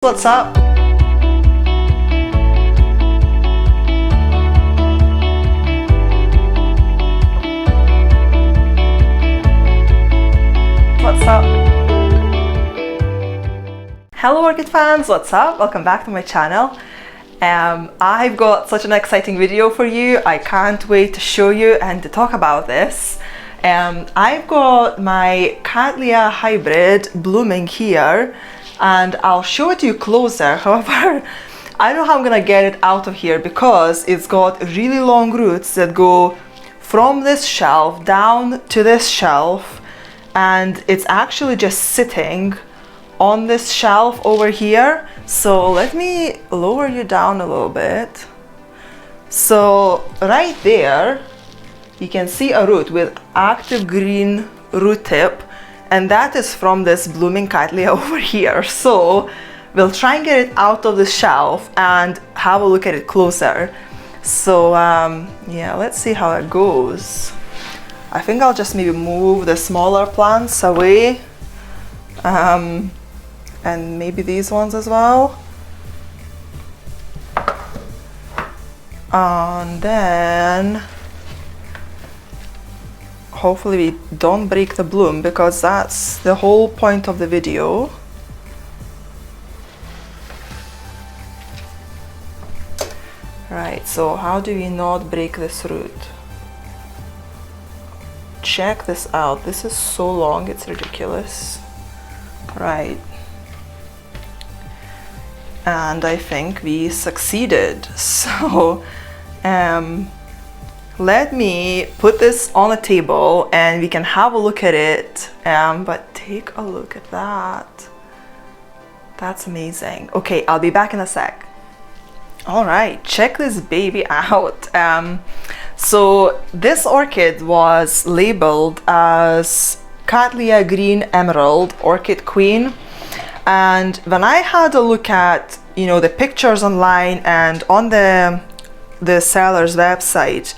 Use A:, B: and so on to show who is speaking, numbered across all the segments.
A: What's up? What's up? Hello orchid fans, what's up? Welcome back to my channel. I've got such an exciting video for you. I can't wait to show you and to talk about this. I've got my Cattleya hybrid blooming here, and I'll show it to you closer. However, I don't know how I'm gonna get it out of here because it's got really long roots that go from this shelf down to this shelf, and it's actually just sitting on this shelf over here. So let me lower you down a little bit. So right there you can see a root with active green root tip, and that is from this blooming Cattleya over here. So we'll try and get it out of the shelf and have a look at it closer. So yeah, let's see how it goes. I think I'll just maybe move the smaller plants away, and maybe these ones as well. And then hopefully we don't break the bloom, because that's the whole point of the video. Right, so how do we not break this root? Check this out. This is so long, it's ridiculous. Right. And I think we succeeded. So let me put this on a table and we can have a look at it. But take a look at that. That's amazing. Okay, I'll be back in a sec. All right, check this baby out. So this orchid was labeled as Cattleya Green Emerald Orchid Queen. And when I had a look at, you know, the pictures online and on the seller's website,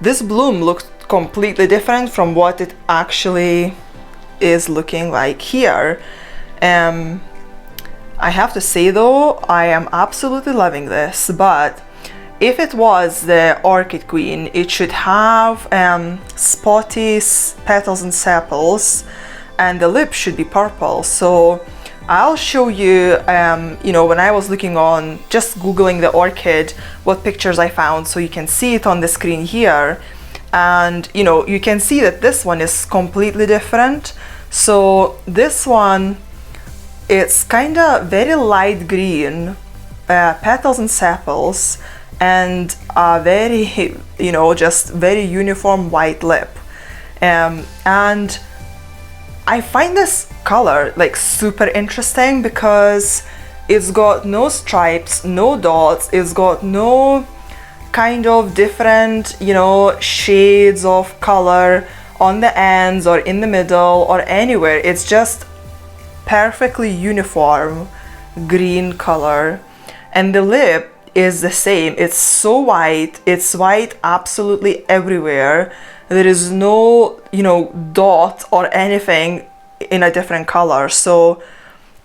A: this bloom looked completely different from what it actually is looking like here. I have to say though, I am absolutely loving this, but if it was the Orchid Queen, it should have spotty petals and sepals, and the lip should be purple. So I'll show you, you know, when I was looking on, just Googling the orchid, what pictures I found, so you can see it on the screen here. And, you know, you can see that this one is completely different. So this one, it's kind of very light green, petals and sepals, and a very, you know, just very uniform white lip. And I find this color like super interesting because it's got no stripes, no dots, it's got no kind of different, you know, shades of color on the ends or in the middle or anywhere. It's just perfectly uniform green color, and the lip is the same. It's so white, it's white absolutely everywhere. There is no, you know, dot or anything in a different color. So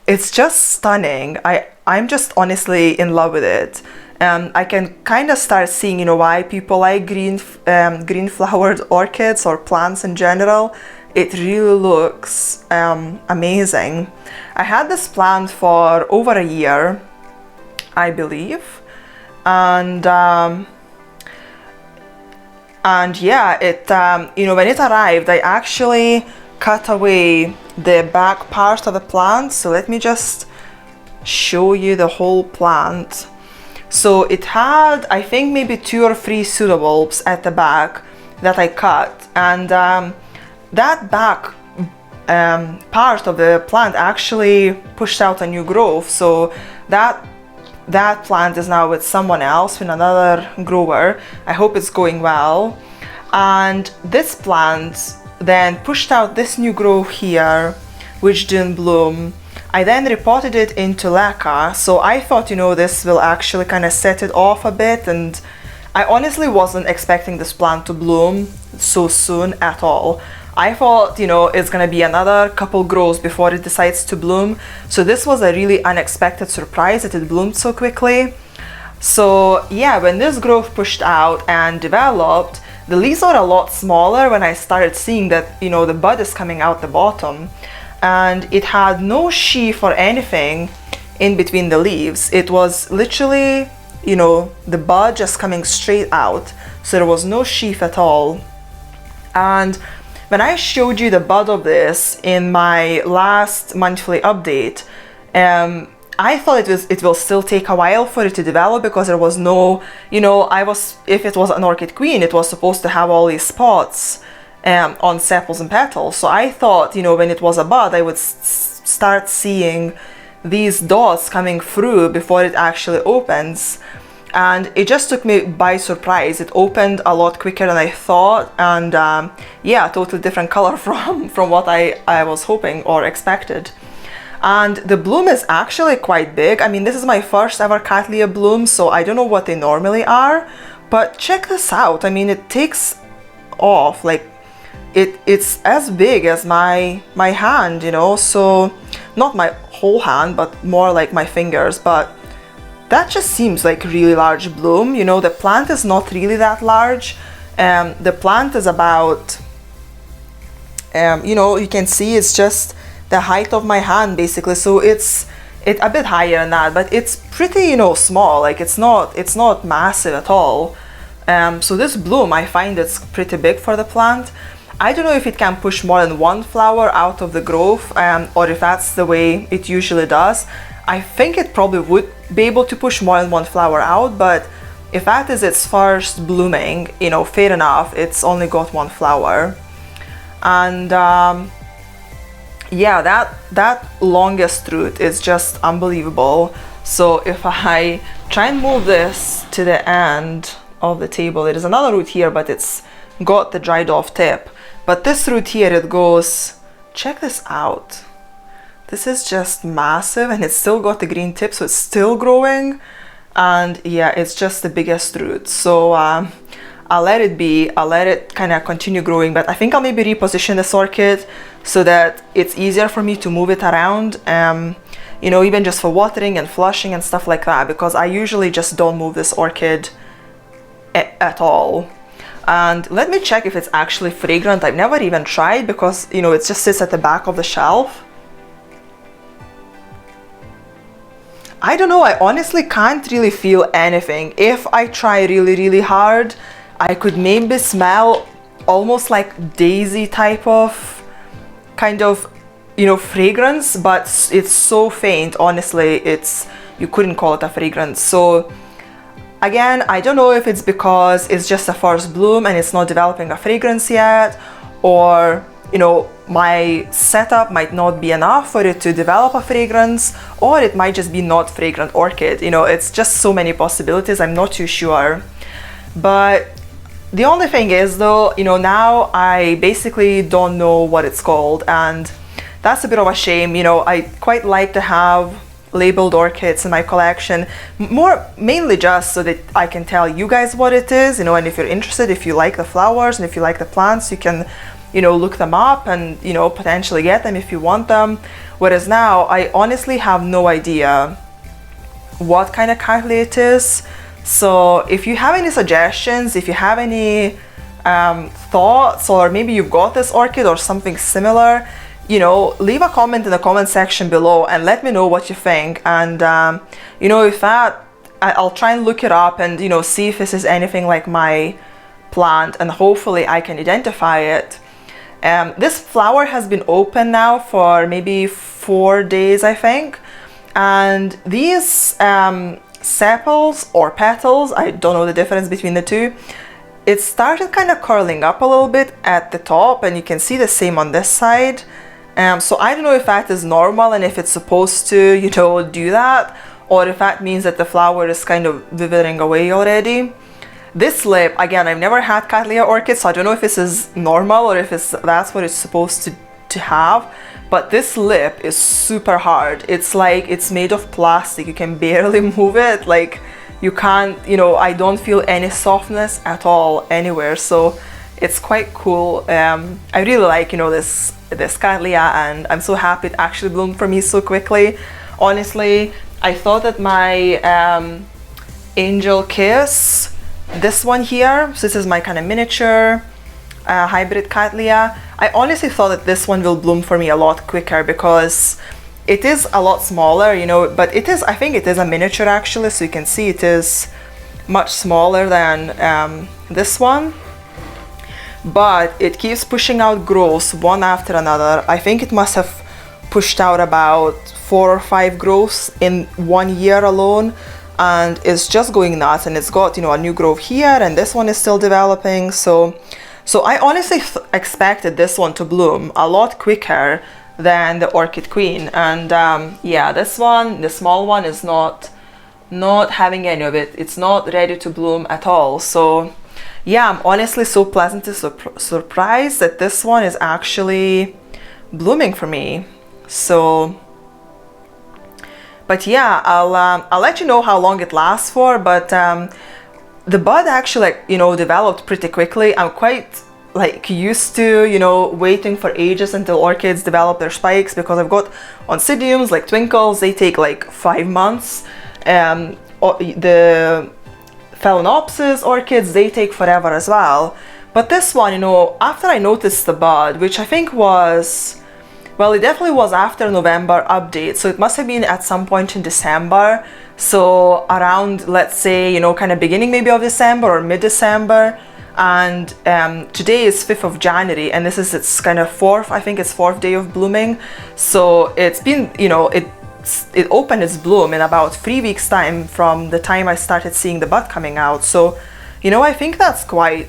A: it's just stunning. I'm just honestly in love with it. I can kind of start seeing, you know, why people like green flowered orchids or plants in general. It really looks amazing. I had this plant for over a year, I believe, and yeah, it you know, when it arrived, I actually cut away the back part of the plant. So let me just show you the whole plant. So it had, I think, maybe 2 or 3 pseudobulbs at the back that I cut, and that back part of the plant actually pushed out a new growth. So that plant is now with someone else, with another grower. I hope it's going well. And this plant then pushed out this new growth here, which didn't bloom. I then repotted it into leca. So I thought, you know, this will actually kind of set it off a bit, and I honestly wasn't expecting this plant to bloom so soon at all. I thought, you know, it's gonna be another couple grows before it decides to bloom. So this was a really unexpected surprise that it bloomed so quickly. So yeah, when this growth pushed out and developed, the leaves were a lot smaller when I started seeing that, you know, the bud is coming out the bottom. And it had no sheath or anything in between the leaves. It was literally, you know, the bud just coming straight out. So there was no sheath at all. And when I showed you the bud of this in my last monthly update, I thought it will still take a while for it to develop because there was no, you know, if it was an orchid queen, it was supposed to have all these spots on sepals and petals. So I thought, you know, when it was a bud, I would start seeing these dots coming through before it actually opens. And it just took me by surprise. It opened a lot quicker than I thought, and yeah, totally different color from what I was hoping or expected. And the bloom is actually quite big. I mean, this is my first ever Cattleya bloom, so I don't know what they normally are, but check this out. I mean, it takes off, like it's as big as my hand, you know, so not my whole hand, but more like my fingers. But that just seems like really large bloom. You know, the plant is not really that large. The plant is about, you know, you can see it's just the height of my hand basically. So it's a bit higher than that, but it's pretty, you know, small. Like it's not massive at all. So this bloom, I find it's pretty big for the plant. I don't know if it can push more than one flower out of the growth, or if that's the way it usually does. I think it probably would be able to push more than one flower out, but if that is its first blooming, you know, fair enough, it's only got one flower. And yeah, that longest root is just unbelievable. So if I try and move this to the end of the table, there is another root here, but it's got the dried off tip. But this root here, it goes, check this out. This is just massive, and it's still got the green tip, so it's still growing. And yeah, it's just the biggest root. So I'll let it be. I'll let it kind of continue growing, but I think I'll maybe reposition this orchid so that it's easier for me to move it around, you know, even just for watering and flushing and stuff like that, because I usually just don't move this orchid at all. And let me check if it's actually fragrant. I've never even tried because, you know, it just sits at the back of the shelf. I don't know, I honestly can't really feel anything. If I try really, really hard, I could maybe smell almost like daisy type of kind of, you know, fragrance, but it's so faint. Honestly, you couldn't call it a fragrance. So again, I don't know if it's because it's just a first bloom and it's not developing a fragrance yet, or, you know, my setup might not be enough for it to develop a fragrance, or it might just be not fragrant orchid. You know, it's just so many possibilities. I'm not too sure. But the only thing is though, you know, now I basically don't know what it's called, and that's a bit of a shame. You know, I quite like to have labeled orchids in my collection, mainly just so that I can tell you guys what it is, you know, and if you're interested, if you like the flowers and if you like the plants, you can, you know, look them up and, you know, potentially get them if you want them. Whereas now I honestly have no idea what kind of Cattleya it is. So if you have any suggestions, if you have any thoughts, or maybe you've got this orchid or something similar, you know, leave a comment in the comment section below and let me know what you think. And you know, if I'll try and look it up and, you know, see if this is anything like my plant, and hopefully I can identify it. This flower has been open now for maybe 4 days, I think, and these sepals or petals, I don't know the difference between the two, it started kind of curling up a little bit at the top, and you can see the same on this side. So I don't know if that is normal and if it's supposed to, you know, do that, or if that means that the flower is kind of withering away already. This lip, again, I've never had Cattleya orchids, so I don't know if this is normal or if that's what it's supposed to have. But this lip is super hard. It's like it's made of plastic. You can barely move it. Like you can't, you know, I don't feel any softness at all anywhere. So It's quite cool. I really like, you know, this Cattleya, and I'm so happy it actually bloomed for me so quickly. Honestly, I thought that my Angel Kiss, this one here, so this is my kind of miniature hybrid Cattleya. I honestly thought that this one will bloom for me a lot quicker because it is a lot smaller, you know, but it is, I think it is a miniature actually, so you can see it is much smaller than this one. But it keeps pushing out growths one after another. I think it must have pushed out about 4 or 5 growths in 1 year alone, and it's just going nuts. And it's got, you know, a new growth here, and this one is still developing. So I honestly expected this one to bloom a lot quicker than the Orchid Queen. And yeah, this one, the small one, is not having any of it. It's not ready to bloom at all. So yeah, I'm honestly so pleasantly surprised that this one is actually blooming for me. So, but yeah, I'll let you know how long it lasts for. But the bud actually, like, you know, developed pretty quickly. I'm quite like used to, you know, waiting for ages until orchids develop their spikes, because I've got oncidiums like twinkles, they take like 5 months. The Phalaenopsis orchids, they take forever as well. But this one, you know, after I noticed the bud, which I think was, well, it definitely was after November update, so it must have been at some point in December. So around, let's say, you know, kind of beginning maybe of December or mid-December. And today is 5th of January, and this is its kind of I think it's 4th day of blooming. So it's been, you know, it opened its bloom in about 3 weeks time from the time I started seeing the bud coming out. So, you know, I think that's quite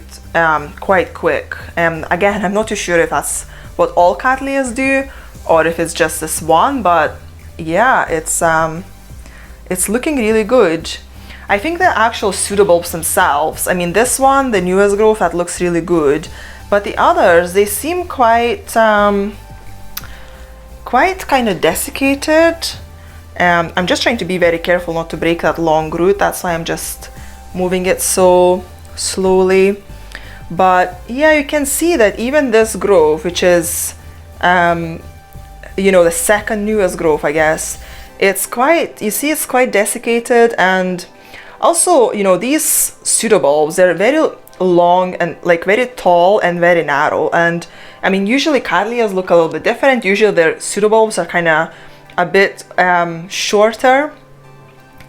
A: quick. Again, I'm not too sure if that's what all Cattleyas do or if it's just this one, but yeah, it's looking really good. I think the actual pseudobulbs themselves, I mean, this one, the newest growth, that looks really good, but the others, they seem quite kind of desiccated. I'm just trying to be very careful not to break that long root. That's why I'm just moving it so slowly. But yeah, you can see that even this growth, which is, you know, the second newest growth, I guess, it's quite, you see, it's quite desiccated. And also, you know, these pseudobulbs, they're very long and like very tall and very narrow. And I mean, usually Cattleyas look a little bit different. Usually their pseudobulbs are kind of a bit shorter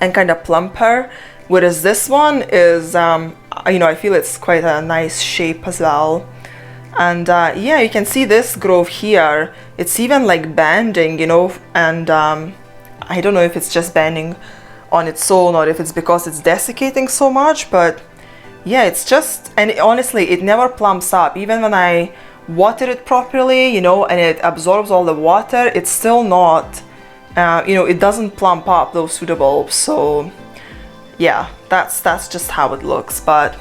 A: and kind of plumper, whereas this one is, you know, I feel it's quite a nice shape as well. And yeah, you can see this growth here, it's even like bending, you know, and I don't know if it's just bending on its own or if it's because it's desiccating so much, but yeah, it's just, and honestly, it never plumps up. Even when I water it properly, you know, and it absorbs all the water, it's still not, you know, it doesn't plump up those pseudobulbs. So yeah, that's just how it looks. But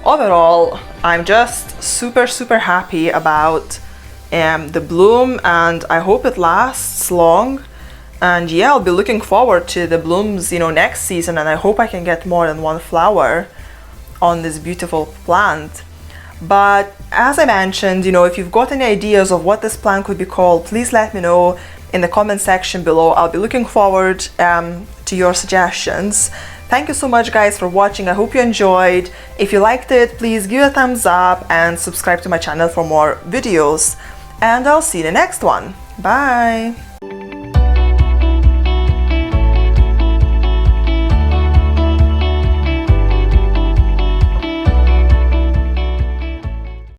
A: overall, I'm just super happy about the bloom, and I hope it lasts long. And yeah, I'll be looking forward to the blooms, you know, next season, and I hope I can get more than one flower on this beautiful plant. But as I mentioned, you know, if you've got any ideas of what this plant could be called, please let me know in the comment section below. I'll be looking forward to your suggestions. Thank you so much, guys, for watching. I hope you enjoyed. If you liked it, please give it a thumbs up and subscribe to my channel for more videos. And I'll see you in the next one. Bye!